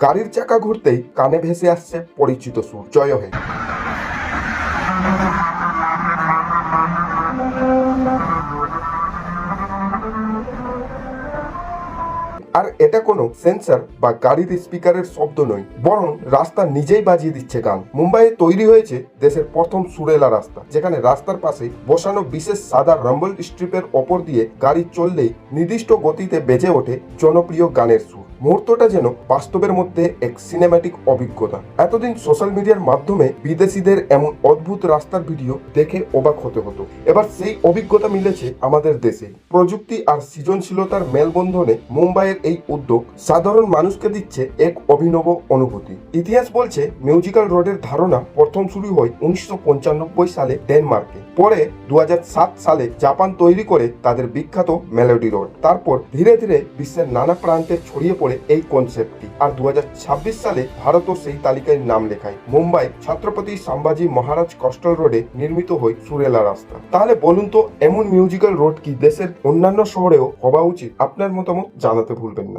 গাড়ির চাকা ঘুরতেই কানে ভেসে আসছে পরিচিত সুর, জয় হে। আর এটা কোনো সেন্সর বা গাড়ির স্পিকারের শব্দ নয়, বরং রাস্তা নিজেই বাজিয়ে দিচ্ছে গান। মুম্বাইয়ে তৈরি হয়েছে দেশের প্রথম সুরেলা রাস্তা, যেখানে রাস্তার পাশে বসানো বিশেষ সাদা রাম্বল স্ট্রিপের ওপর দিয়ে গাড়ি চললেই নির্দিষ্ট গতিতে বেজে ওঠে জনপ্রিয় গানের সুর। মুহূর্তটা যেন বাস্তবের মধ্যে এক সিনেম্যাটিক অভিজ্ঞতা। এতদিন সোশ্যাল মিডিয়ার মাধ্যমে বিদেশিদের এমন অদ্ভুত রাস্তার ভিডিও দেখে অবাক হতে হতো, এবার সেই অভিজ্ঞতা মিলেছে আমাদের দেশে। প্রযুক্তি আর সৃজনশীলতার মেলবন্ধনে মুম্বাইয়ের এই উদ্যোগ সাধারণ মানুষকে দিচ্ছে এক অভিনব অনুভূতি। ইতিহাস বলছে মিউজিক্যাল রোডের ধারণা প্রথম শুরু হয় 1995 সালে ডেনমার্কে। পরে 2007 সালে জাপান তৈরি করে তাদের বিখ্যাত মেলোডি রোড। তারপর ধীরে ধীরে বিশ্বের নানা প্রান্তে ছড়িয়ে পড়ে এই কনসেপ্টটি। আর 2026 সালে ভারতও সেই তালিকায় নাম লেখায়। মুম্বাই ছত্রপতি সম্ভাজি মহারাজ কোস্টাল রোডে নির্মিত হয় সুরেলা রাস্তা। তাহলে বলুন তো, এমন মিউজিক্যাল রোড কি দেশের অন্যান্য শহরেও হওয়া উচিত? আপনার মতামত জানাতে ভুলবেন না।